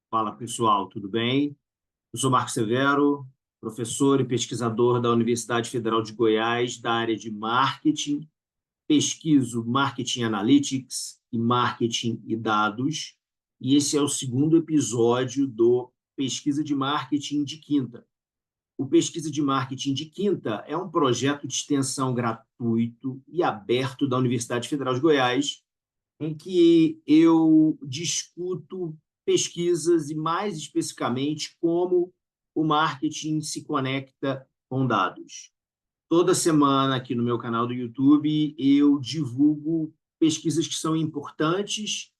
Fala, pessoal, tudo bem? Eu sou Marco Severo, professor e pesquisador da Universidade Federal de Goiás, da área de marketing. Pesquiso marketing analytics e marketing e dados. E esse é o segundo episódio do Pesquisa de Marketing de Quinta. O Pesquisa de Marketing de Quinta é um projeto de extensão gratuito e aberto da Universidade Federal de Goiás, em que eu discuto pesquisas e, mais especificamente, como o marketing se conecta com dados. Toda semana, aqui no meu canal do YouTube, eu divulgo pesquisas que são importantes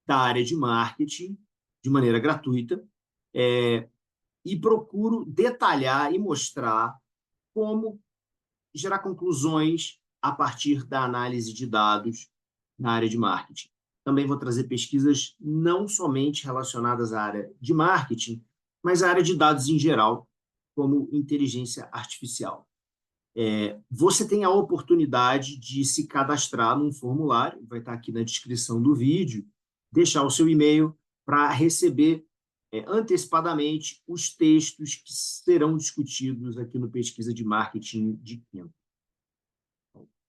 da área de marketing, de maneira gratuita, e procuro detalhar e mostrar como gerar conclusões a partir da análise de dados na área de marketing. Também vou trazer pesquisas não somente relacionadas à área de marketing, mas à área de dados em geral, como inteligência artificial. Você tem a oportunidade de se cadastrar num formulário, vai estar aqui na descrição do vídeo, deixar o seu e-mail para receber antecipadamente os textos que serão discutidos aqui no Pesquisa de Marketing de Quinta.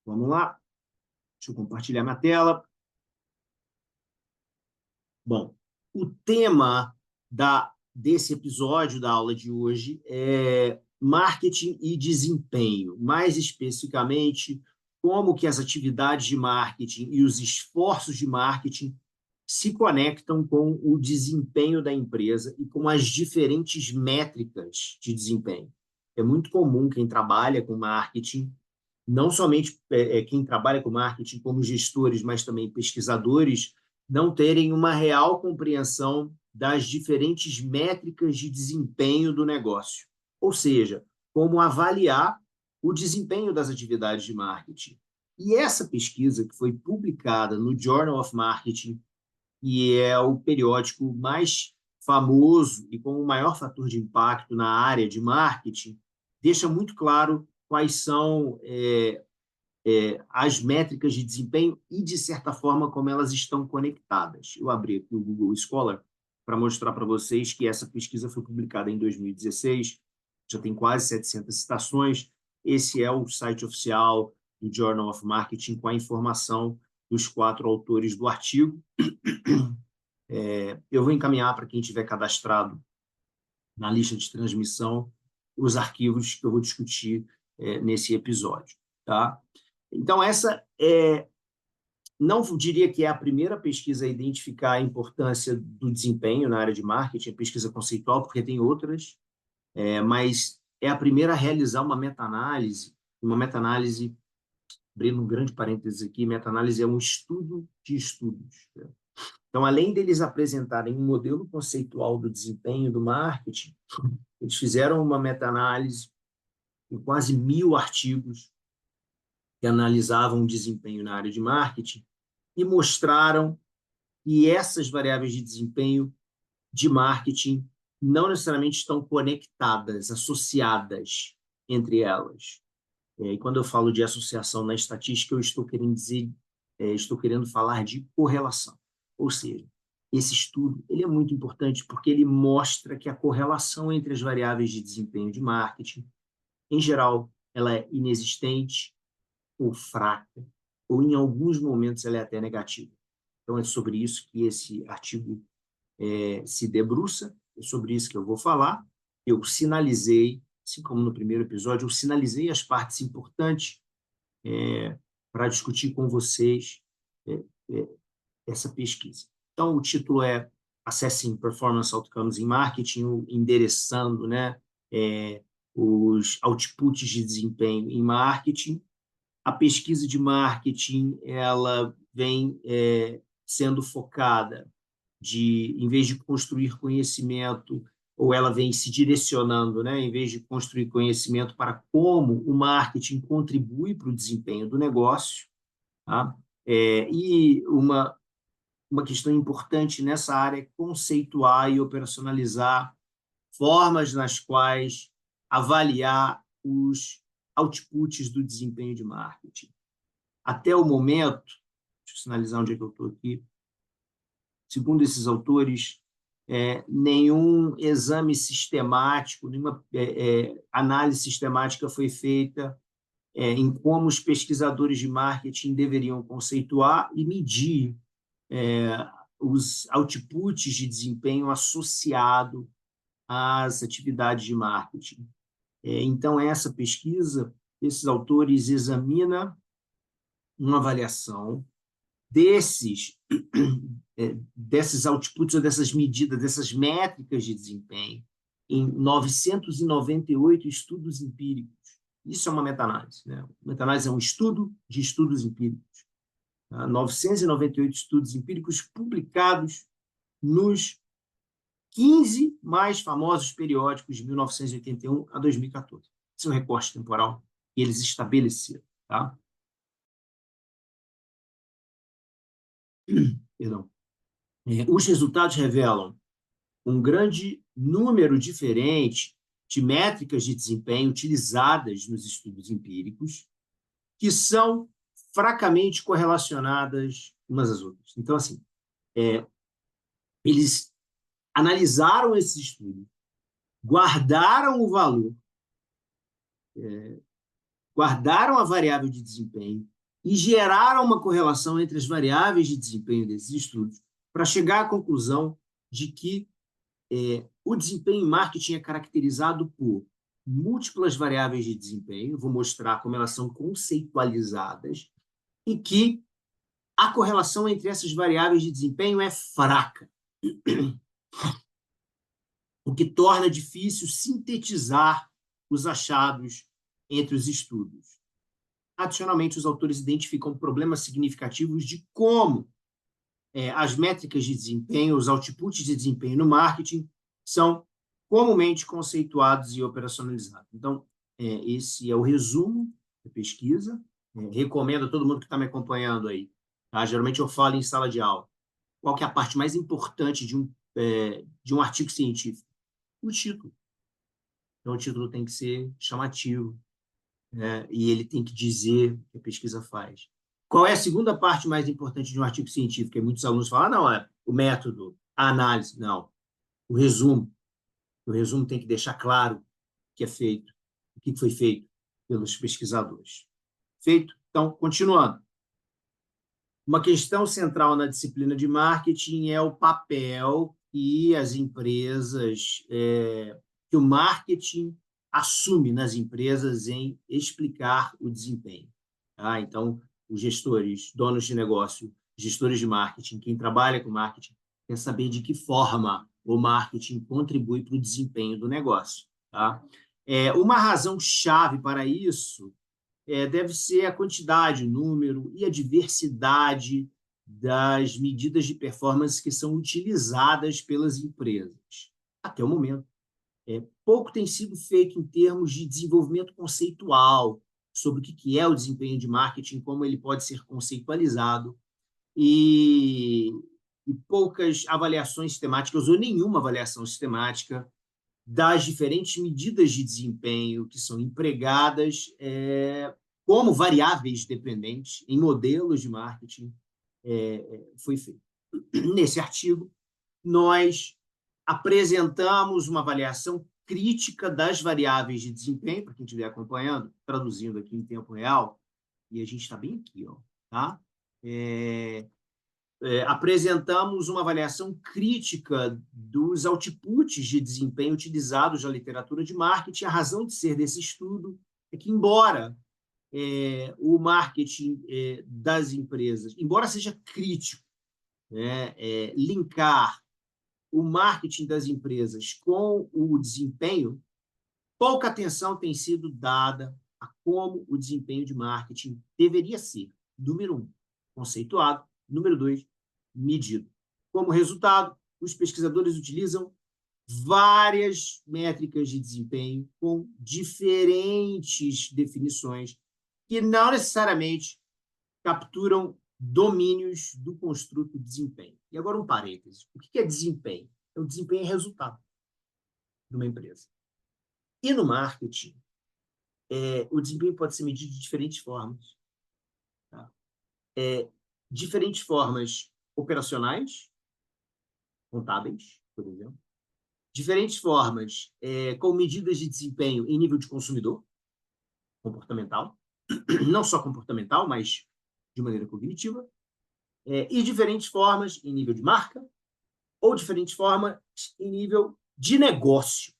Vamos lá? Deixa eu compartilhar minha tela. Bom, o tema desse episódio da aula de hoje é marketing e desempenho. Mais especificamente, como que as atividades de marketing e os esforços de marketing se conectam com o desempenho da empresa e com as diferentes métricas de desempenho. É muito comum quem trabalha com marketing, não somente quem trabalha com marketing como gestores, mas também pesquisadores, não terem uma real compreensão das diferentes métricas de desempenho do negócio. Ou seja, como avaliar o desempenho das atividades de marketing. E essa pesquisa, que foi publicada no Journal of Marketing, que é o periódico mais famoso e com o maior fator de impacto na área de marketing, deixa muito claro quais são as métricas de desempenho e, de certa forma, como elas estão conectadas. Eu abri aqui o Google Scholar para mostrar para vocês que essa pesquisa foi publicada em 2016, já tem quase 700 citações. Esse é o site oficial do Journal of Marketing com a informação dos 4 autores do artigo. Eu vou encaminhar para quem tiver cadastrado na lista de transmissão os arquivos que eu vou discutir nesse episódio. Tá? Então, essa não diria que é a primeira pesquisa a identificar a importância do desempenho na área de marketing, a pesquisa conceitual, porque tem outras, mas é a primeira a realizar uma meta-análise, abrindo um grande parênteses aqui, meta-análise é um estudo de estudos. Né? Então, além deles apresentarem um modelo conceitual do desempenho do marketing, eles fizeram uma meta-análise em quase 1.000 artigos que analisavam o desempenho na área de marketing e mostraram que essas variáveis de desempenho de marketing não necessariamente estão conectadas, associadas entre elas. E quando eu falo de associação na estatística, eu estou querendo dizer, estou querendo falar de correlação. Ou seja, esse estudo ele é muito importante porque ele mostra que a correlação entre as variáveis de desempenho de marketing, em geral, ela é inexistente ou fraca, ou em alguns momentos ela é até negativa. Então, é sobre isso que esse artigo se debruça, é sobre isso que eu vou falar. Eu sinalizei, assim como no primeiro episódio, eu sinalizei as partes importantes para discutir com vocês é, é, essa pesquisa. Então, o título é Assessing Performance Outcomes in Marketing, endereçando, né, os outputs de desempenho em marketing. A pesquisa de marketing ela vem sendo focada em vez de construir conhecimento, ou ela vem se direcionando, né, em vez de construir conhecimento para como o marketing contribui para o desempenho do negócio. Tá? E uma questão importante nessa área é conceituar e operacionalizar formas nas quais avaliar os outputs do desempenho de marketing. Até o momento, deixa eu sinalizar onde é que eu estou aqui, segundo esses autores, nenhum exame sistemático, nenhuma análise sistemática foi feita em como os pesquisadores de marketing deveriam conceituar e medir os outputs de desempenho associado às atividades de marketing. Então, essa pesquisa, esses autores examinam uma avaliação desses outputs, ou dessas medidas, dessas métricas de desempenho, em 998 estudos empíricos. Isso é uma meta-análise, né? Meta-análise é um estudo de estudos empíricos. 998 estudos empíricos publicados nos 15 mais famosos periódicos de 1981 a 2014. Esse é um recorte temporal que eles estabeleceram. Tá? Perdão. Os resultados revelam um grande número diferente de métricas de desempenho utilizadas nos estudos empíricos, que são fracamente correlacionadas umas às outras. Então, assim, eles analisaram esses estudos, guardaram o valor, guardaram a variável de desempenho e geraram uma correlação entre as variáveis de desempenho desses estudos para chegar à conclusão de que o desempenho em marketing é caracterizado por múltiplas variáveis de desempenho, vou mostrar como elas são conceitualizadas, e que a correlação entre essas variáveis de desempenho é fraca, o que torna difícil sintetizar os achados entre os estudos. Adicionalmente, os autores identificam problemas significativos de como as métricas de desempenho, os outputs de desempenho no marketing, são comumente conceituados e operacionalizados. Então, esse é o resumo da pesquisa. Recomendo a todo mundo que está me acompanhando aí. Tá? Geralmente eu falo em sala de aula. Qual que é a parte mais importante de um artigo científico? O título. Então, o título tem que ser chamativo, né? E ele tem que dizer o que a pesquisa faz. Qual é a segunda parte mais importante de um artigo científico? E muitos alunos falam, não, é o método, a análise. Não, o resumo. O resumo tem que deixar claro o que é feito, o que foi feito pelos pesquisadores. Feito? Então, continuando. Uma questão central na disciplina de marketing é o papel que as empresas, que o marketing assume nas empresas em explicar o desempenho. Tá? Então, os gestores, donos de negócio, gestores de marketing, quem trabalha com marketing, quer saber de que forma o marketing contribui para o desempenho do negócio. Tá? Uma razão-chave para isso deve ser a quantidade, o número e a diversidade das medidas de performance que são utilizadas pelas empresas. Até o momento, pouco tem sido feito em termos de desenvolvimento conceitual sobre o que é o desempenho de marketing, como ele pode ser conceitualizado, e poucas avaliações sistemáticas, ou nenhuma avaliação sistemática, das diferentes medidas de desempenho que são empregadas como variáveis dependentes em modelos de marketing foi feito. Nesse artigo, nós apresentamos uma avaliação crítica das variáveis de desempenho, para quem estiver acompanhando, traduzindo aqui em tempo real, e a gente está bem aqui, ó, tá? Apresentamos uma avaliação crítica dos outputs de desempenho utilizados na literatura de marketing. A razão de ser desse estudo é que, embora o marketing das empresas, embora seja crítico, né, linkar o marketing das empresas com o desempenho, pouca atenção tem sido dada a como o desempenho de marketing deveria ser. Número 1, conceituado. Número 2, medido. Como resultado, os pesquisadores utilizam várias métricas de desempenho com diferentes definições que não necessariamente capturam domínios do construto desempenho. E agora um parêntese. O que é desempenho? O desempenho é resultado de uma empresa. E no marketing, o desempenho pode ser medido de diferentes formas. Tá? Diferentes formas operacionais, contábeis, por exemplo. Diferentes formas, com medidas de desempenho em nível de consumidor, comportamental, não só comportamental, mas de maneira cognitiva, e diferentes formas em nível de marca, ou diferentes formas em nível de negócio,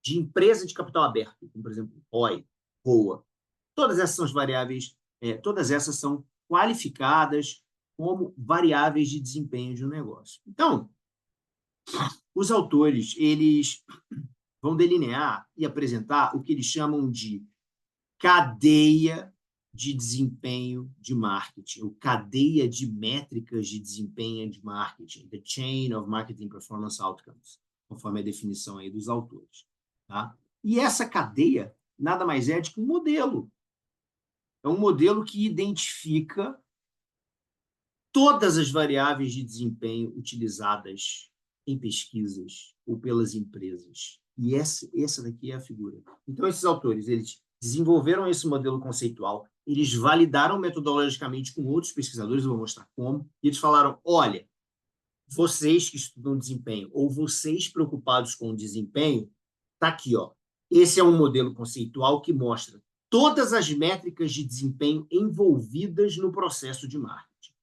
de empresa de capital aberto, como, por exemplo, ROI, ROA. Todas essas são as variáveis, todas essas são qualificadas como variáveis de desempenho de um negócio. Então, os autores, eles vão delinear e apresentar o que eles chamam de cadeia de desempenho de marketing, ou cadeia de métricas de desempenho de marketing, the chain of marketing performance outcomes, conforme a definição aí dos autores. Tá? E essa cadeia nada mais é do que um modelo. É um modelo que identifica todas as variáveis de desempenho utilizadas em pesquisas ou pelas empresas. E essa daqui é a figura. Então, esses autores, eles desenvolveram esse modelo conceitual, eles validaram metodologicamente com outros pesquisadores, eu vou mostrar como, e eles falaram, olha, vocês que estudam desempenho, ou vocês preocupados com o desempenho, está aqui, ó. Esse é um modelo conceitual que mostra todas as métricas de desempenho envolvidas no processo de marketing.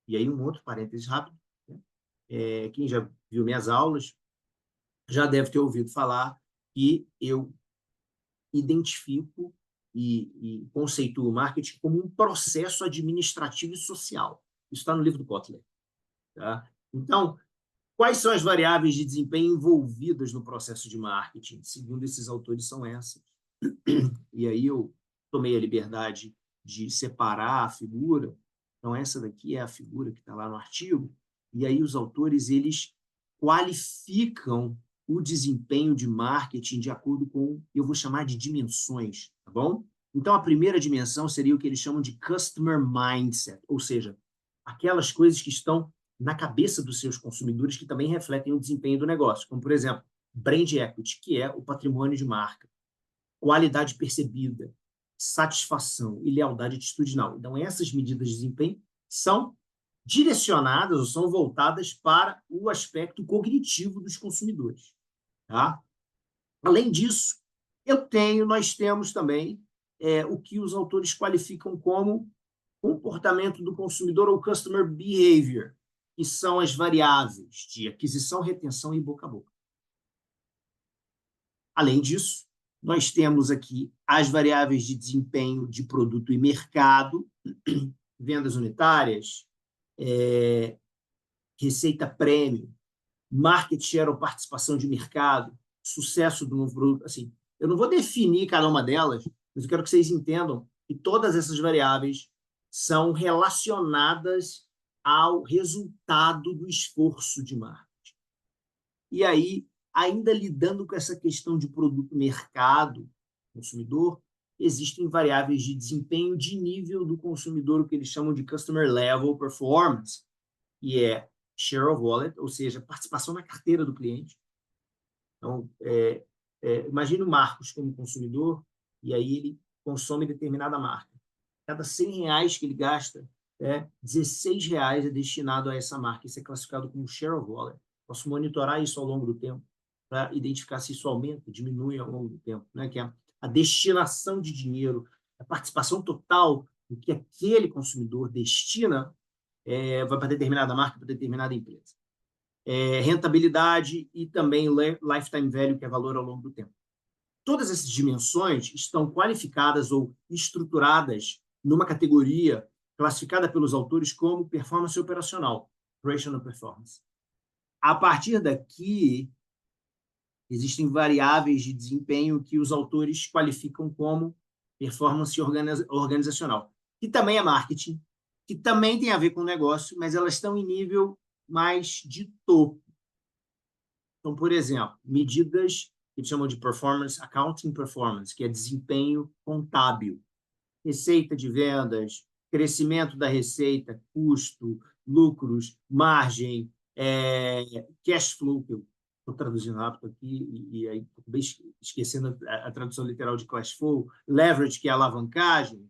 E aí, um outro parênteses rápido, né? Quem já viu minhas aulas já deve ter ouvido falar que eu identifico e conceituo o marketing como um processo administrativo e social. Isso está no livro do Kotler. Tá? Então, quais são as variáveis de desempenho envolvidas no processo de marketing? Segundo esses autores, são essas. E aí eu tomei a liberdade de separar a figura. Então, essa daqui é a figura que está lá no artigo. E aí os autores, eles qualificam o desempenho de marketing de acordo com, eu vou chamar de dimensões, tá bom? Então, a primeira dimensão seria o que eles chamam de customer mindset, ou seja, aquelas coisas que estão na cabeça dos seus consumidores que também refletem o desempenho do negócio, como, por exemplo, brand equity, que é o patrimônio de marca, qualidade percebida, satisfação e lealdade atitudinal. Então, essas medidas de desempenho são direcionadas ou são voltadas para o aspecto cognitivo dos consumidores. Tá? Além disso, nós temos também o que os autores qualificam como comportamento do consumidor ou customer behavior, que são as variáveis de aquisição, retenção e boca a boca. Além disso, nós temos aqui as variáveis de desempenho de produto e mercado, vendas unitárias, receita prêmio, market share ou participação de mercado, sucesso do novo produto. Assim, eu não vou definir cada uma delas, mas eu quero que vocês entendam que todas essas variáveis são relacionadas ao resultado do esforço de marketing. E aí, ainda lidando com essa questão de produto-mercado, consumidor, existem variáveis de desempenho de nível do consumidor, o que eles chamam de Customer Level Performance, que é share of wallet, ou seja, participação na carteira do cliente. Então, imagine o Marcos como consumidor, e aí ele consome determinada marca. Cada R$100 que ele gasta, R$16 é destinado a essa marca. Isso é classificado como share of wallet. Posso monitorar isso ao longo do tempo para identificar se isso aumenta, diminui ao longo do tempo, né? Que é a destinação de dinheiro, a participação total do que aquele consumidor destina vai para determinada marca, para determinada empresa. Rentabilidade e também lifetime value, que é valor ao longo do tempo. Todas essas dimensões estão qualificadas ou estruturadas numa categoria classificada pelos autores como performance operacional, operational performance. A partir daqui, existem variáveis de desempenho que os autores qualificam como performance organizacional, que também é marketing, que também tem a ver com negócio, mas elas estão em nível mais de topo. Então, por exemplo, medidas que eles chamam de performance, accounting performance, que é desempenho contábil, receita de vendas, crescimento da receita, custo, lucros, margem, cash flow, que eu estou traduzindo rápido aqui, e aí acabei esquecendo a tradução literal de cash flow, leverage, que é alavancagem,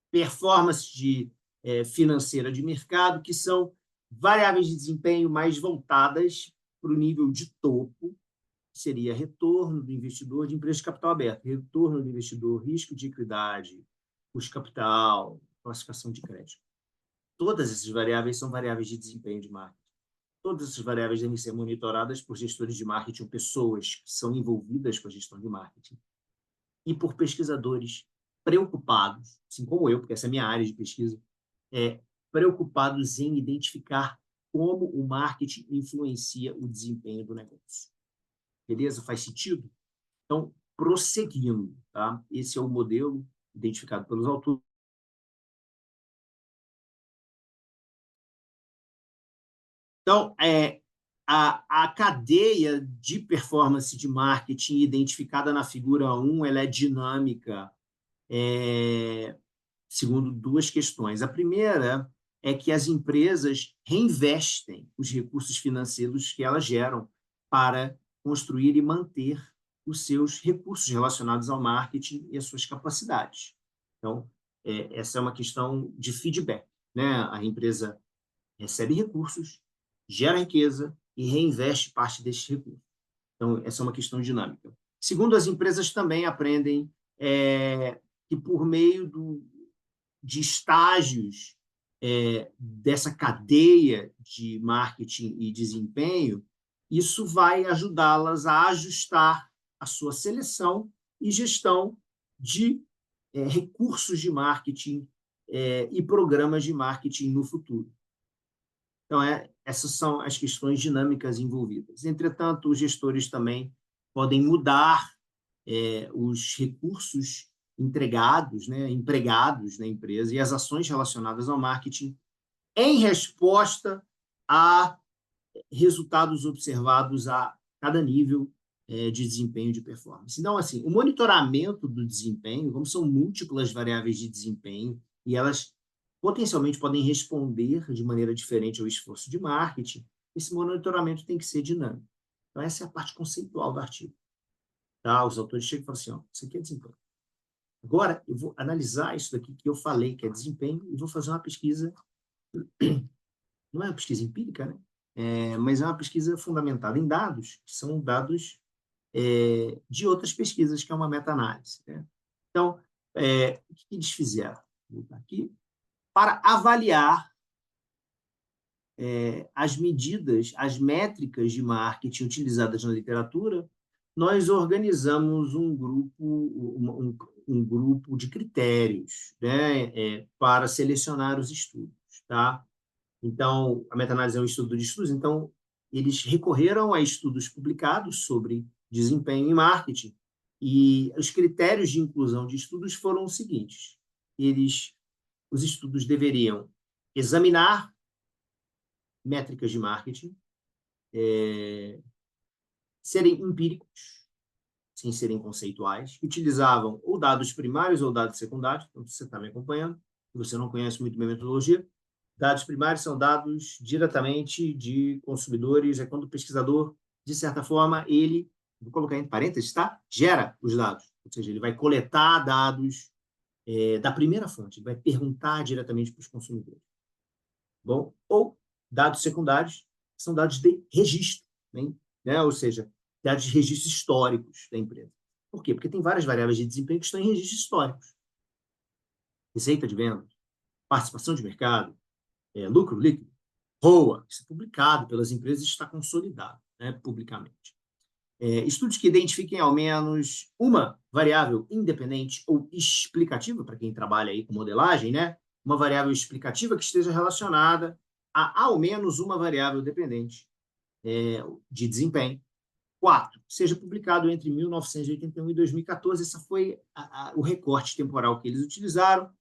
performance financeira de mercado, que são variáveis de desempenho mais voltadas para o nível de topo, que seria retorno do investidor de empresas de capital aberto, retorno do investidor, risco de equidade, custo de capital, classificação de crédito. Todas essas variáveis são variáveis de desempenho de marketing. Todas essas variáveis devem ser monitoradas por gestores de marketing ou pessoas que são envolvidas com a gestão de marketing e por pesquisadores preocupados, assim como eu, porque essa é a minha área de pesquisa, preocupados em identificar como o marketing influencia o desempenho do negócio. Beleza? Faz sentido? Então, prosseguindo, tá? Esse é o modelo identificado pelos autores. Então, a cadeia de performance de marketing identificada na figura 1, ela é dinâmica, segundo duas questões. A primeira é que as empresas reinvestem os recursos financeiros que elas geram para construir e manter os seus recursos relacionados ao marketing e as suas capacidades. Então, essa é uma questão de feedback, né? A empresa recebe recursos, gera riqueza e reinveste parte desses recursos. Então, essa é uma questão dinâmica. Segundo, as empresas também aprendem que, por meio de estágios dessa cadeia de marketing e desempenho, isso vai ajudá-las a ajustar a sua seleção e gestão de recursos de marketing e programas de marketing no futuro. Então, essas são as questões dinâmicas envolvidas. Entretanto, os gestores também podem mudar os recursos entregados, né, empregados na empresa e as ações relacionadas ao marketing em resposta a resultados observados a cada nível de desempenho de performance. Então, assim, o monitoramento do desempenho, como são múltiplas variáveis de desempenho e elas potencialmente podem responder de maneira diferente ao esforço de marketing, esse monitoramento tem que ser dinâmico. Então, essa é a parte conceitual do artigo. Tá? Os autores chegam e falam assim, isso aqui é desempenho. Agora, eu vou analisar isso daqui que eu falei, que é desempenho, e vou fazer uma pesquisa, não é uma pesquisa empírica, né? Mas é uma pesquisa fundamentada em dados, que são dados de outras pesquisas, que é uma meta-análise. Né? Então, o que eles fizeram? Vou botar aqui. Para avaliar as medidas, as métricas de marketing utilizadas na literatura, nós organizamos um grupo de critérios, né, para selecionar os estudos. Tá? Então, a meta-análise é um estudo de estudos, então, eles recorreram a estudos publicados sobre desempenho em marketing, e os critérios de inclusão de estudos foram os seguintes. Os estudos deveriam examinar métricas de marketing, serem empíricos, sem serem conceituais, utilizavam ou dados primários ou dados secundários, então você está me acompanhando, se você não conhece muito bem a metodologia, dados primários são dados diretamente de consumidores, é quando o pesquisador, de certa forma, ele, vou colocar entre parênteses, tá? Gera os dados, ou seja, ele vai coletar dados da primeira fonte, vai perguntar diretamente para os consumidores. Bom, ou dados secundários, que são dados de registro, né? Ou seja, dados de registros históricos da empresa. Por quê? Porque tem várias variáveis de desempenho que estão em registros históricos. Receita de vendas, participação de mercado, lucro líquido, ROA, isso é publicado pelas empresas e está consolidado, né, publicamente. Estudos que identifiquem ao menos uma variável independente ou explicativa, para quem trabalha aí com modelagem, né? Uma variável explicativa que esteja relacionada a ao menos uma variável dependente de desempenho. 4. Seja publicado entre 1981 e 2014. Esse foi o recorte temporal que eles utilizaram,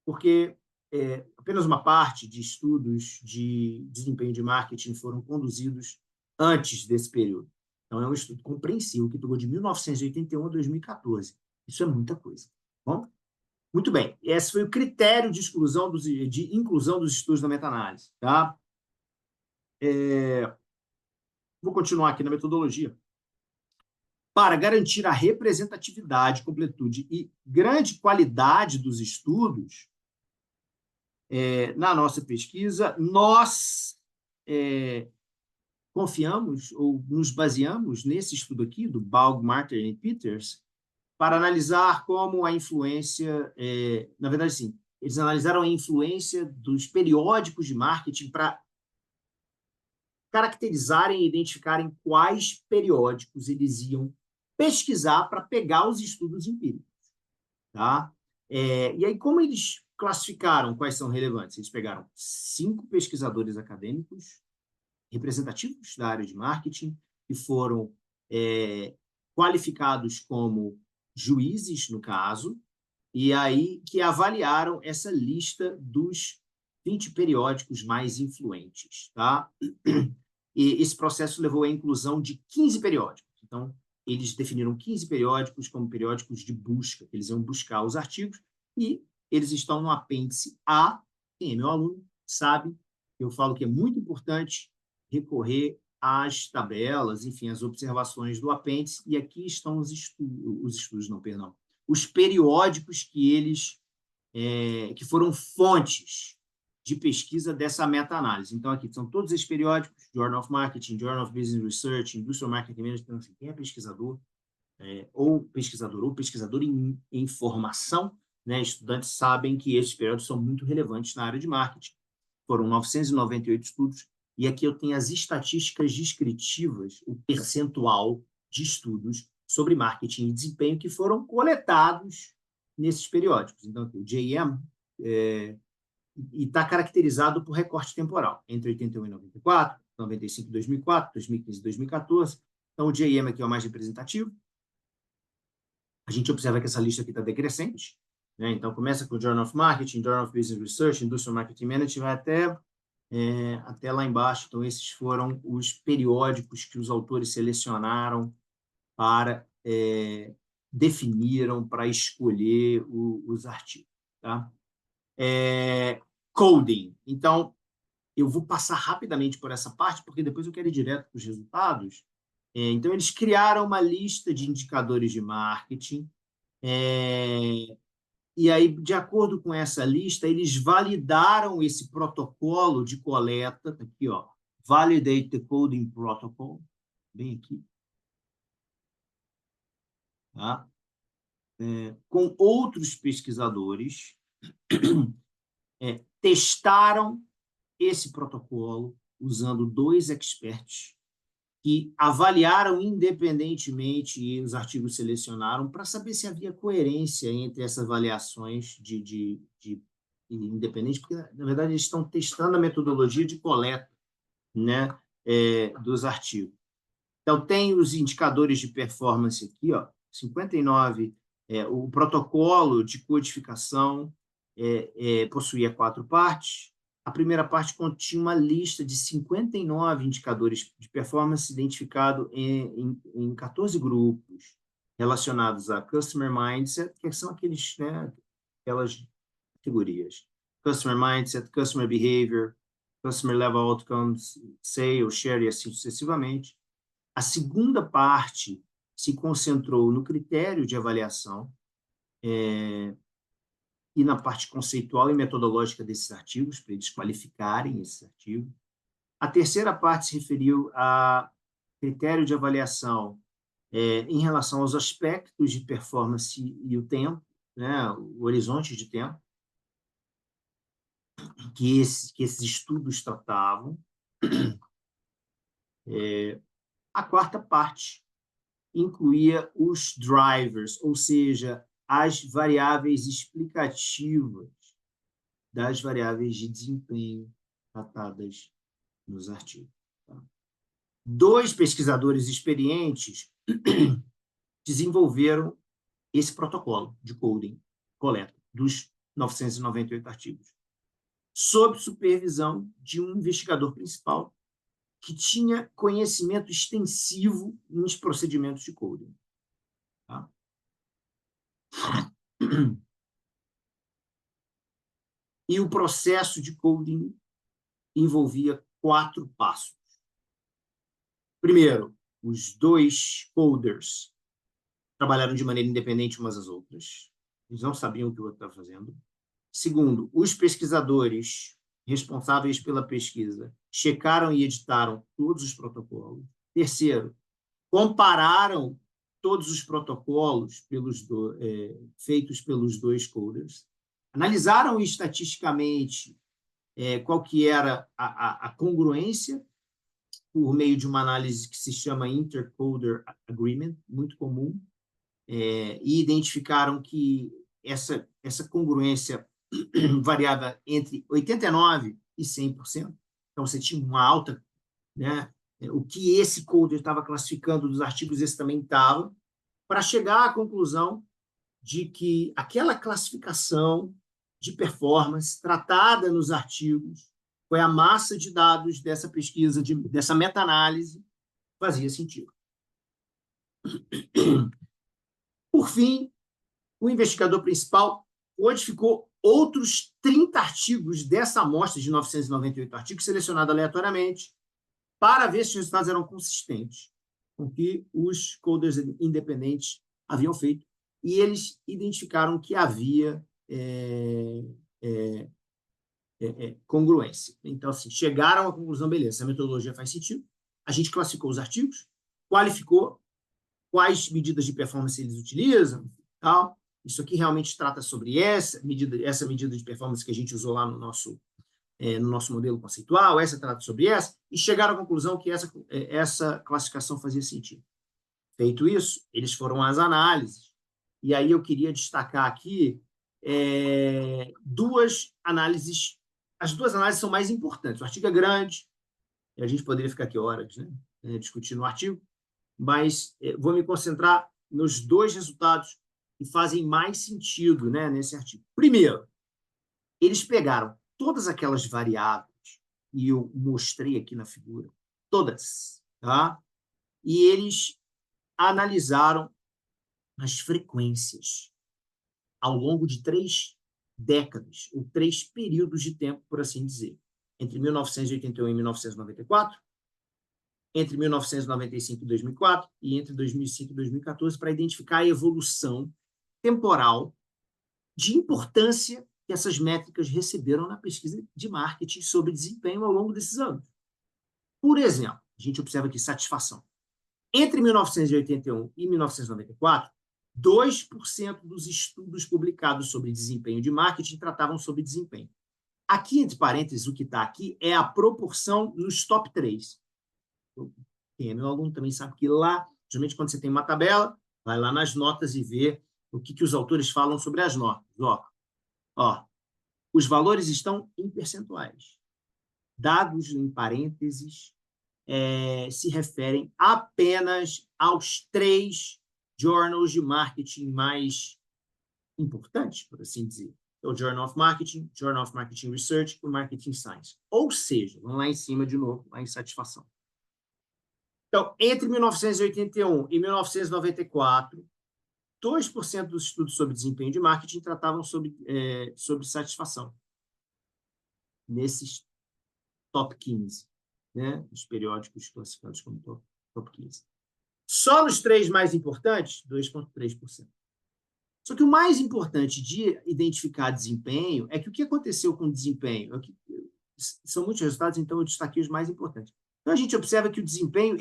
porque apenas uma parte de estudos de desempenho de marketing foram conduzidos antes desse período. Então, é um estudo compreensivo que pegou de 1981 a 2014. Isso é muita coisa. Bom? Muito bem. Esse foi o critério de inclusão dos estudos na meta-análise. Tá? Vou continuar aqui na metodologia. Para garantir a representatividade, completude e grande qualidade dos estudos, na nossa pesquisa, nós confiamos ou nos baseamos nesse estudo aqui, do Baug, Martin e Peters, para analisar como a influência... na verdade, sim, eles analisaram a influência dos periódicos de marketing para caracterizarem e identificarem quais periódicos eles iam pesquisar para pegar os estudos empíricos. Tá? E aí, como eles classificaram quais são relevantes? Eles pegaram 5 pesquisadores acadêmicos representativos da área de marketing, que foram qualificados como juízes, no caso, e aí que avaliaram essa lista dos 20 periódicos mais influentes. Tá? E esse processo levou à inclusão de 15 periódicos. Então, eles definiram 15 periódicos como periódicos de busca, que eles iam buscar os artigos, e eles estão no apêndice A. Quem é meu aluno sabe, eu falo que é muito importante recorrer às tabelas, enfim, às observações do apêndice, e aqui estão os periódicos que foram fontes de pesquisa dessa meta-análise. Então, aqui são todos esses periódicos: Journal of Marketing, Journal of Business Research, Industrial Marketing Management. Então, assim, quem é pesquisador, ou pesquisador em formação, né, estudantes sabem que esses periódicos são muito relevantes na área de marketing. Foram 998 estudos, e aqui eu tenho as estatísticas descritivas, o percentual de estudos sobre marketing e desempenho que foram coletados nesses periódicos. Então, aqui, o JM e está caracterizado por recorte temporal, entre 81 e 94, 95 e 2004, 2015 e 2014. Então, o JM aqui é o mais representativo. A gente observa que essa lista aqui está decrescente, né? Então, começa com o Journal of Marketing, Journal of Business Research, Industrial Marketing Management, vai até lá embaixo. Então, esses foram os periódicos que os autores selecionaram para definiram para escolher os artigos. Tá? Coding. Então, eu vou passar rapidamente por essa parte, porque depois eu quero ir direto para os resultados. Então, eles criaram uma lista de indicadores de marketing, e aí, de acordo com essa lista, eles validaram esse protocolo de coleta, tá aqui, ó, Validate the Coding Protocol, bem aqui, tá? Com outros pesquisadores, testaram esse protocolo usando 2 experts que avaliaram independentemente e os artigos selecionaram para saber se havia coerência entre essas avaliações de independente, porque, na verdade, eles estão testando a metodologia de coleta, né, dos artigos. Então, tem os indicadores de performance aqui, ó, 59, o protocolo de codificação possuía 4 partes. A primeira parte continha uma lista de 59 indicadores de performance identificados em 14 grupos relacionados a Customer Mindset, que são aquelas categorias. Customer Mindset, Customer Behavior, Customer Level Outcomes, Sales, Share e assim sucessivamente. A segunda parte se concentrou no critério de avaliação e na parte conceitual e metodológica desses artigos, para eles qualificarem esses artigos. A terceira parte se referiu a critério de avaliação em relação aos aspectos de performance e o tempo, né, o horizonte de tempo, que esses estudos tratavam. A quarta parte incluía os drivers, ou seja, as variáveis explicativas das variáveis de desempenho tratadas nos artigos. Tá? 2 pesquisadores experientes desenvolveram esse protocolo de coding, coleta, dos 998 artigos, sob supervisão de um investigador principal que tinha conhecimento extensivo nos procedimentos de coding. Tá? E o processo de coding envolvia 4 passos. Primeiro, os 2 coders trabalharam de maneira independente umas das outras. Eles não sabiam o que o outro estava fazendo. Segundo, os pesquisadores responsáveis pela pesquisa checaram e editaram todos os protocolos. Terceiro, compararam todos os protocolos feitos pelos dois coders, analisaram estatisticamente qual que era a congruência por meio de uma análise que se chama Intercoder Agreement, muito comum, e identificaram que essa congruência variava entre 89% e 100%. Então, você tinha uma alta, né? O que esse coder estava classificando dos artigos, esse também estava, para chegar à conclusão de que aquela classificação de performance tratada nos artigos foi a massa de dados dessa pesquisa, dessa meta-análise, fazia sentido. Por fim, o investigador principal codificou outros 30 artigos dessa amostra de 998 artigos, selecionados aleatoriamente, para ver se os resultados eram consistentes com o que os coders independentes haviam feito, e eles identificaram que havia congruência. Então, assim, chegaram à conclusão, beleza, essa metodologia faz sentido, a gente classificou os artigos, qualificou quais medidas de performance eles utilizam, tal. Isso aqui realmente trata sobre essa medida de performance que a gente usou lá no nosso modelo conceitual, essa trata sobre essa, e chegaram à conclusão que essa classificação fazia sentido. Feito isso, eles foram às análises, e aí eu queria destacar aqui duas análises. As duas análises são mais importantes. O artigo é grande, e a gente poderia ficar aqui horas, né, discutindo o artigo, mas vou me concentrar nos dois resultados que fazem mais sentido, né, nesse artigo. Primeiro, eles pegaram todas aquelas variáveis, e eu mostrei aqui na figura, todas, tá? E eles analisaram as frequências ao longo de 3 décadas, ou 3 períodos de tempo, por assim dizer, entre 1981 e 1994, entre 1995 e 2004 e entre 2005 e 2014, para identificar a evolução temporal de importância que essas métricas receberam na pesquisa de marketing sobre desempenho ao longo desses anos. Por exemplo, a gente observa aqui satisfação. Entre 1981 e 1994, 2% dos estudos publicados sobre desempenho de marketing tratavam sobre desempenho. Aqui, entre parênteses, o que está aqui é a proporção nos top 3. Quem é meu aluno também sabe que lá, geralmente quando você tem uma tabela, vai lá nas notas e vê o que os autores falam sobre as notas. Os valores estão em percentuais. Dados em parênteses se referem apenas aos 3 journals de marketing mais importantes, por assim dizer. O Journal of Marketing, Journal of Marketing Research e o Marketing Science. Ou seja, vamos lá em cima de novo, lá em satisfação. Então, entre 1981 e 1994, 2% dos estudos sobre desempenho de marketing tratavam sobre satisfação. Nesses top 15, né? Os periódicos classificados como top 15. Só nos 3 mais importantes, 2,3%. Só que o mais importante de identificar desempenho é que o que aconteceu com o desempenho? São muitos resultados, então eu destaquei os mais importantes. Então a gente observa que o desempenho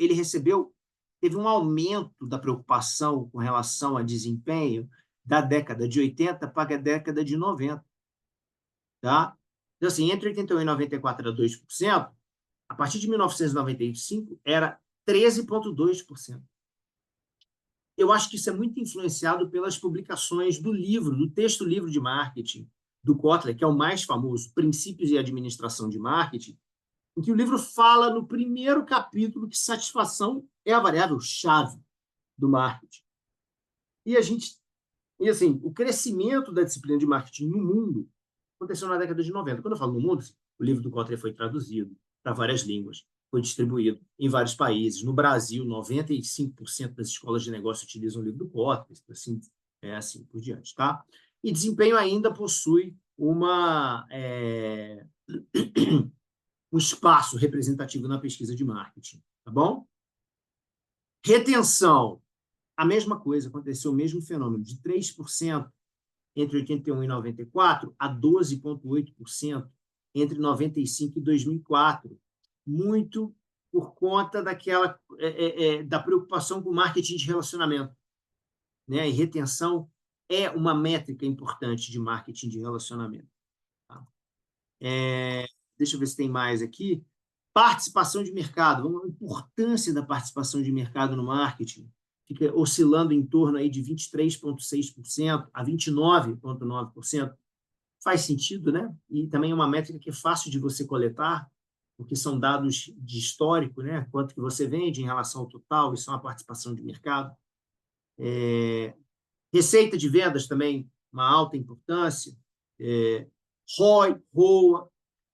teve um aumento da preocupação com relação a desempenho da década de 80 para a década de 90. Tá? Então, assim, entre 81 e 94 era 2%, a partir de 1995 era 13,2%. Eu acho que isso é muito influenciado pelas publicações do texto-livro de marketing, do Kotler, que é o mais famoso, Princípios e Administração de Marketing, em que o livro fala no primeiro capítulo que satisfação é a variável-chave do marketing. E assim, o crescimento da disciplina de marketing no mundo aconteceu na década de 90. Quando eu falo no mundo, o livro do Kotler foi traduzido para várias línguas, foi distribuído em vários países. No Brasil, 95% das escolas de negócio utilizam o livro do Kotler, assim por diante. Tá? E desempenho ainda possui um espaço representativo na pesquisa de marketing. Tá bom? Retenção. A mesma coisa, aconteceu o mesmo fenômeno, de 3% entre 81 e 94 a 12,8% entre 95 e 2004, muito por conta da preocupação com marketing de relacionamento, né? E retenção é uma métrica importante de marketing de relacionamento. Tá? Deixa eu ver se tem mais aqui. Participação de mercado. A importância da participação de mercado no marketing fica oscilando em torno aí de 23,6% a 29,9%. Faz sentido, né? E também é uma métrica que é fácil de você coletar, porque são dados de histórico, né? Quanto que você vende em relação ao total, isso é uma participação de mercado. Receita de vendas também, uma alta importância. ROI, ROA.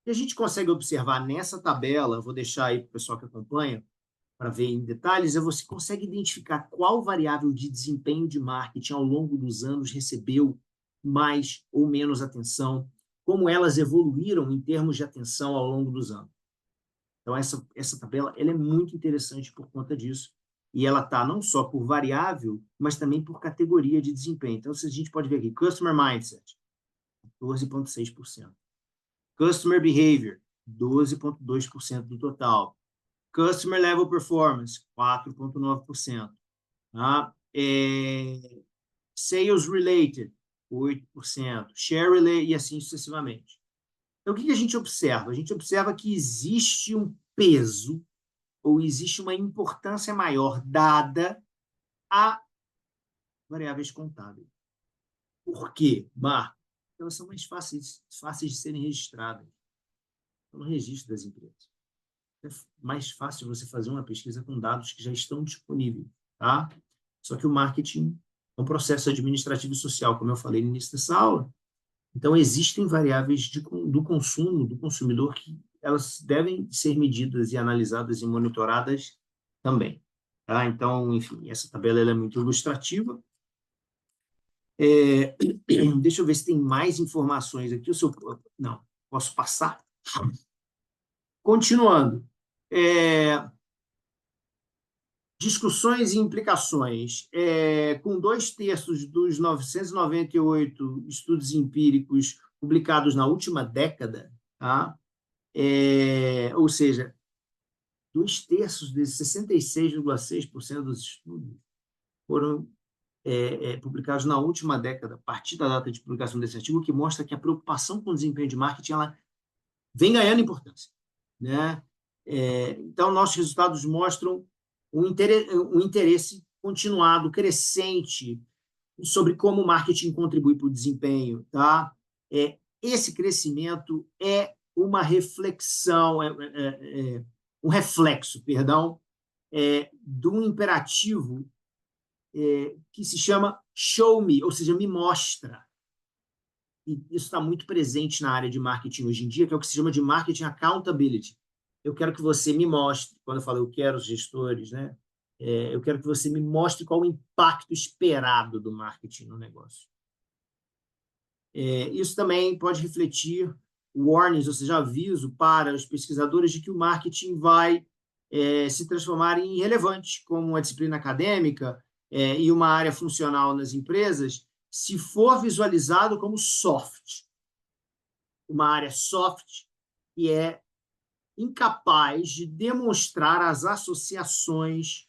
E a gente consegue observar nessa tabela, vou deixar aí para o pessoal que acompanha, para ver em detalhes, você consegue identificar qual variável de desempenho de marketing ao longo dos anos recebeu mais ou menos atenção, como elas evoluíram em termos de atenção ao longo dos anos. Então, essa tabela ela é muito interessante por conta disso. E ela está não só por variável, mas também por categoria de desempenho. Então, a gente pode ver aqui, Customer Mindset, 14,6%. Customer Behavior, 12,2% do total. Customer Level Performance, 4,9%. Tá? Sales Related, 8%. Share Related, e assim sucessivamente. Então, o que a gente observa? A gente observa que existe um peso ou existe uma importância maior dada a variáveis contábeis. Por quê, Marco? Elas são mais fáceis de serem registradas no registro das empresas. É mais fácil você fazer uma pesquisa com dados que já estão disponíveis, tá? Só que o marketing é um processo administrativo e social, como eu falei no início dessa aula. Então, existem variáveis do consumo, do consumidor, que elas devem ser medidas e analisadas e monitoradas também. Tá? Então, enfim, essa tabela ela é muito ilustrativa. Deixa eu ver se tem mais informações aqui. Não, posso passar? Continuando. Discussões e implicações. Com 2/3 dos 998 estudos empíricos publicados na última década, tá? Ou seja, 2/3 desses 66,6% dos estudos foram publicados na última década, a partir da data de publicação desse artigo, que mostra que a preocupação com o desempenho de marketing ela vem ganhando importância, né? Então, nossos resultados mostram um interesse continuado, crescente, sobre como o marketing contribui para o desempenho. Tá? Esse crescimento é uma reflexão, um reflexo, perdão, do imperativo que se chama show me, ou seja, me mostra. E isso está muito presente na área de marketing hoje em dia, que é o que se chama de marketing accountability. Eu quero que você me mostre, quando eu falo eu quero os gestores, né? Eu quero que você me mostre qual o impacto esperado do marketing no negócio. Isso também pode refletir warnings, ou seja, aviso para os pesquisadores de que o marketing vai se transformar em irrelevante como uma disciplina acadêmica e uma área funcional nas empresas, se for visualizado como soft. Uma área soft que é incapaz de demonstrar as associações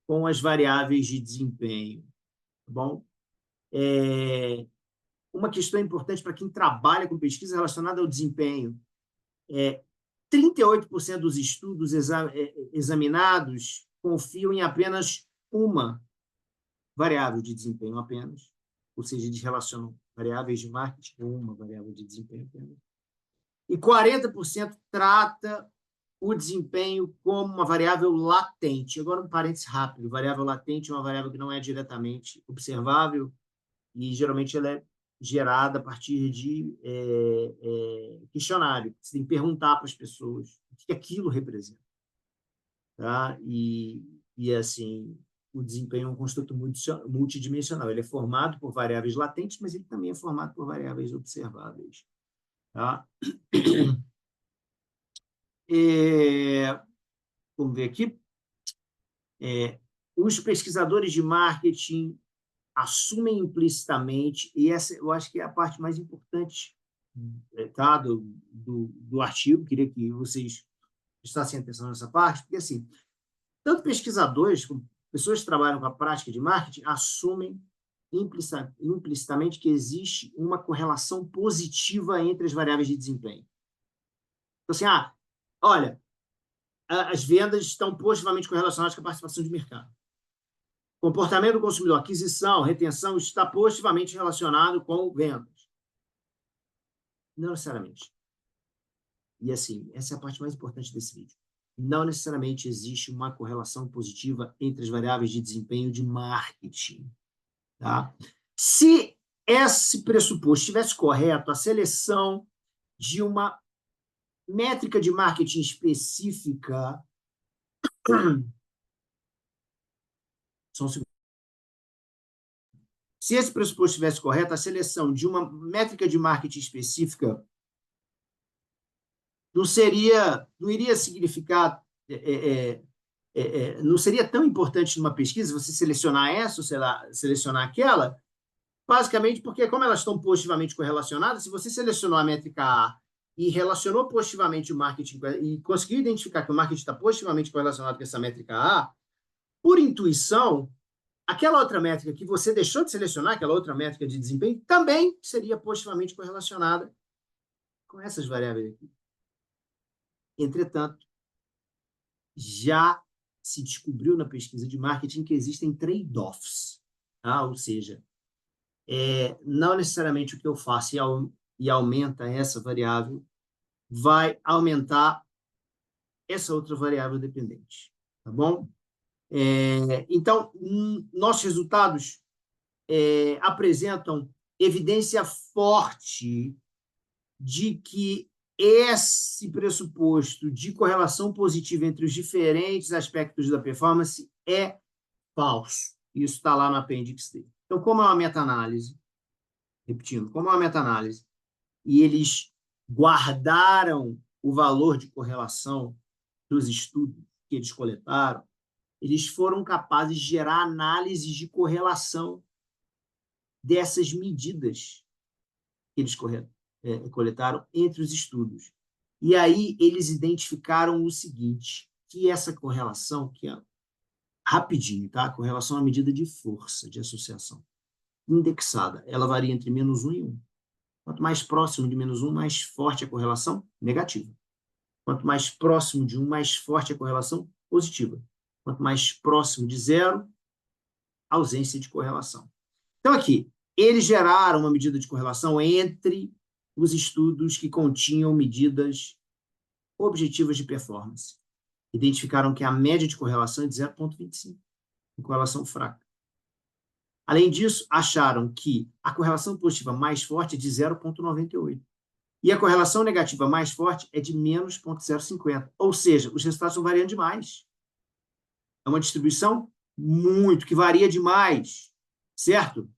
com as variáveis de desempenho. Tá bom? Uma questão importante para quem trabalha com pesquisa relacionada ao desempenho. 38% dos estudos examinados confiam em apenas uma variável de desempenho apenas, ou seja, eles relacionam variáveis de marketing com uma variável de desempenho apenas. E 40% trata o desempenho como uma variável latente. Agora, um parênteses rápido. Variável latente é uma variável que não é diretamente observável e, geralmente, ela é gerada a partir de questionário. Você tem que perguntar para as pessoas o que aquilo representa. Tá? E assim, o desempenho é um construto multidimensional. Ele é formado por variáveis latentes, mas ele também é formado por variáveis observáveis. Tá? Vamos ver aqui. Os pesquisadores de marketing assumem implicitamente, e essa eu acho que é a parte mais importante tá, do artigo, queria que vocês prestassem atenção nessa parte, porque, assim, tanto pesquisadores como pessoas que trabalham com a prática de marketing assumem implicitamente que existe uma correlação positiva entre as variáveis de desempenho. Então, assim, olha, as vendas estão positivamente correlacionadas com a participação de mercado. Comportamento do consumidor, aquisição, retenção, está positivamente relacionado com vendas. Não necessariamente. E, assim, essa é a parte mais importante desse vídeo. Não necessariamente existe uma correlação positiva entre as variáveis de desempenho de marketing. Tá? Se esse pressuposto estivesse correto, a seleção de uma métrica de marketing específica... Só um segundo. Se esse pressuposto estivesse correto, a seleção de uma métrica de marketing específica não iria significar, não seria tão importante numa pesquisa você selecionar essa ou selecionar aquela, basicamente porque, como elas estão positivamente correlacionadas, se você selecionou a métrica A e relacionou positivamente o marketing e conseguiu identificar que o marketing está positivamente correlacionado com essa métrica A, por intuição, aquela outra métrica que você deixou de selecionar, aquela outra métrica de desempenho, também seria positivamente correlacionada com essas variáveis aqui. Entretanto, já se descobriu na pesquisa de marketing que existem trade-offs, tá? Ou seja, não necessariamente o que eu faço e aumenta essa variável vai aumentar essa outra variável dependente, tá bom? Então, nossos resultados apresentam evidência forte de que esse pressuposto de correlação positiva entre os diferentes aspectos da performance é falso. Isso está lá no apêndice D. Então, como é uma meta-análise, repetindo, como é uma meta-análise, e eles guardaram o valor de correlação dos estudos que eles coletaram, eles foram capazes de gerar análises de correlação dessas medidas que eles coletaram entre os estudos. E aí eles identificaram o seguinte, que essa correlação, que é rapidinho, tá? Correlação à medida de força de associação indexada, ela varia entre -1 e 1. Quanto mais próximo de -1, mais forte a correlação negativa. Quanto mais próximo de 1, mais forte a correlação positiva. Quanto mais próximo de 0, ausência de correlação. Então, aqui, eles geraram uma medida de correlação entre os estudos que continham medidas objetivas de performance. Identificaram que a média de correlação é de 0,25, correlação fraca. Além disso, acharam que a correlação positiva mais forte é de 0,98. E a correlação negativa mais forte é de menos 0,050. Ou seja, os resultados estão variando demais. É uma distribuição que varia demais, certo?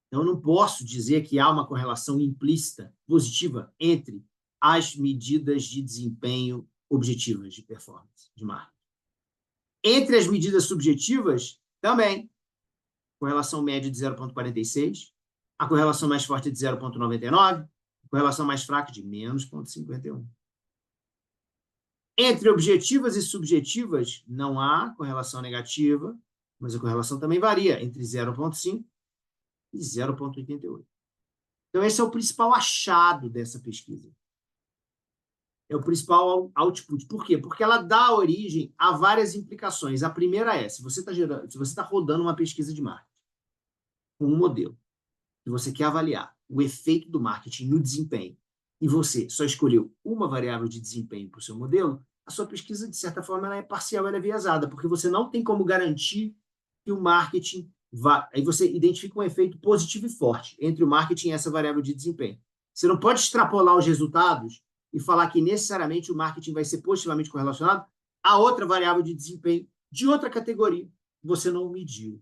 Então, eu não posso dizer que há uma correlação implícita, positiva, entre as medidas de desempenho objetivas de performance, de marketing. Entre as medidas subjetivas, também, correlação média de 0,46, a correlação mais forte é de 0,99, a correlação mais fraca de menos 0,51. Entre objetivas e subjetivas, não há correlação negativa, mas a correlação também varia entre 0,5 e 0,88. Então, esse é o principal achado dessa pesquisa. É o principal output. Por quê? Porque ela dá origem a várias implicações. A primeira é, se você está rodando uma pesquisa de marketing com um modelo, e você quer avaliar o efeito do marketing no desempenho, e você só escolheu uma variável de desempenho para o seu modelo, a sua pesquisa, de certa forma, ela é parcial, ela é viesada, porque você não tem como garantir que o marketing vai... Aí você identifica um efeito positivo e forte entre o marketing e essa variável de desempenho. Você não pode extrapolar os resultados e falar que necessariamente o marketing vai ser positivamente correlacionado a outra variável de desempenho de outra categoria que você não mediu.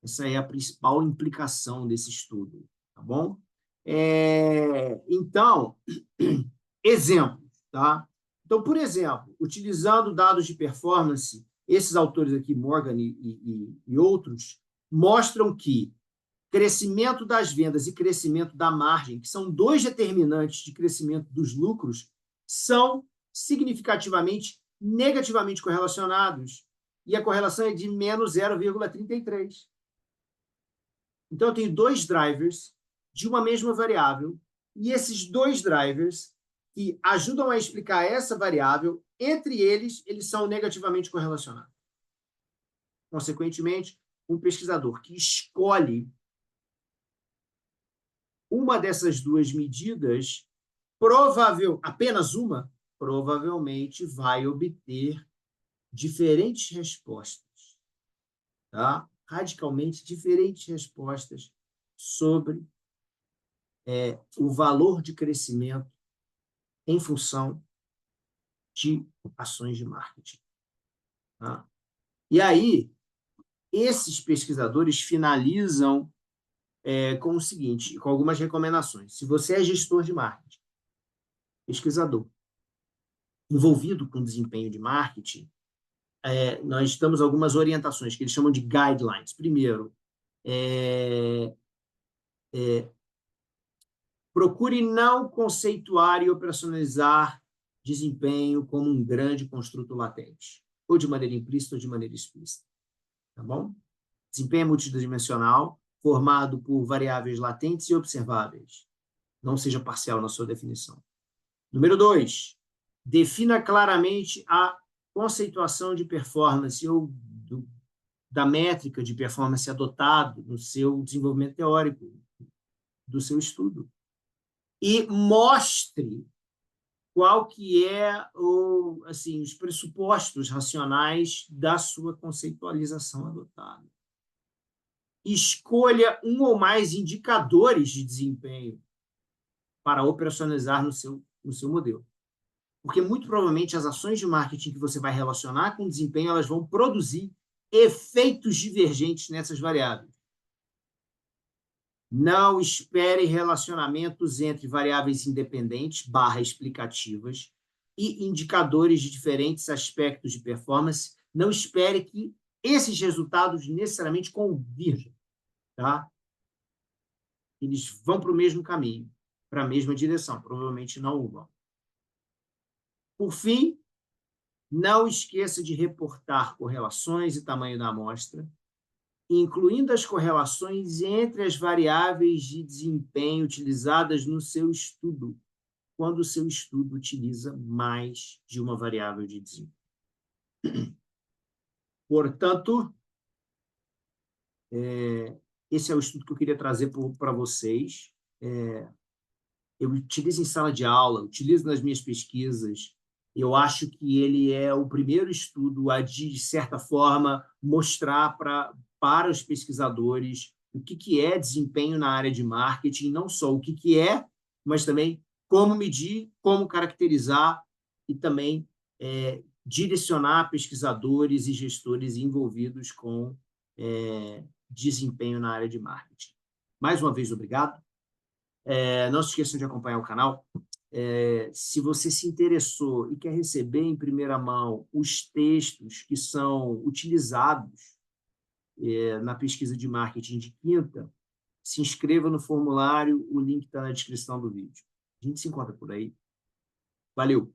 Essa é a principal implicação desse estudo, tá bom? Então, exemplos, tá? Então, por exemplo, utilizando dados de performance, esses autores aqui, Morgan e outros, mostram que crescimento das vendas e crescimento da margem, que são dois determinantes de crescimento dos lucros, são significativamente negativamente correlacionados. E a correlação é de menos 0,33. Então, eu tenho dois drivers de uma mesma variável, e esses dois drivers que ajudam a explicar essa variável, entre eles são negativamente correlacionados. Consequentemente, um pesquisador que escolhe uma dessas duas medidas, apenas uma, provavelmente vai obter diferentes respostas, tá? Radicalmente diferentes respostas sobre o valor de crescimento em função de ações de marketing. Tá? E aí, esses pesquisadores finalizam com o seguinte, com algumas recomendações. Se você é gestor de marketing, pesquisador, envolvido com desempenho de marketing, nós damos algumas orientações que eles chamam de guidelines. Primeiro, procure não conceituar e operacionalizar desempenho como um grande construto latente, ou de maneira implícita ou de maneira explícita. Tá bom? Desempenho é multidimensional, formado por variáveis latentes e observáveis. Não seja parcial na sua definição. Número 2, defina claramente a conceituação de performance ou da métrica de performance adotado no seu desenvolvimento teórico, do seu estudo. E mostre qual que assim, os pressupostos racionais da sua conceitualização adotada. Escolha um ou mais indicadores de desempenho para operacionalizar no seu modelo. Porque, muito provavelmente, as ações de marketing que você vai relacionar com o desempenho, elas vão produzir efeitos divergentes nessas variáveis. Não espere relacionamentos entre variáveis independentes, explicativas, e indicadores de diferentes aspectos de performance. Não espere que esses resultados necessariamente convirjam. Tá? Eles vão para o mesmo caminho, para a mesma direção. Provavelmente não vão. Por fim, não esqueça de reportar correlações e tamanho da amostra, incluindo as correlações entre as variáveis de desempenho utilizadas no seu estudo, quando o seu estudo utiliza mais de uma variável de desempenho. Portanto, esse é o estudo que eu queria trazer para vocês. Eu utilizo em sala de aula, utilizo nas minhas pesquisas. Eu acho que ele é o primeiro estudo a, de certa forma, mostrar para os pesquisadores o que é desempenho na área de marketing, não só o que é, mas também como medir, como caracterizar e também direcionar pesquisadores e gestores envolvidos com desempenho na área de marketing. Mais uma vez, obrigado. Não se esqueçam de acompanhar o canal. Se você se interessou e quer receber em primeira mão os textos que são utilizados na pesquisa de marketing de quinta, se inscreva no formulário, o link está na descrição do vídeo. A gente se encontra por aí. Valeu!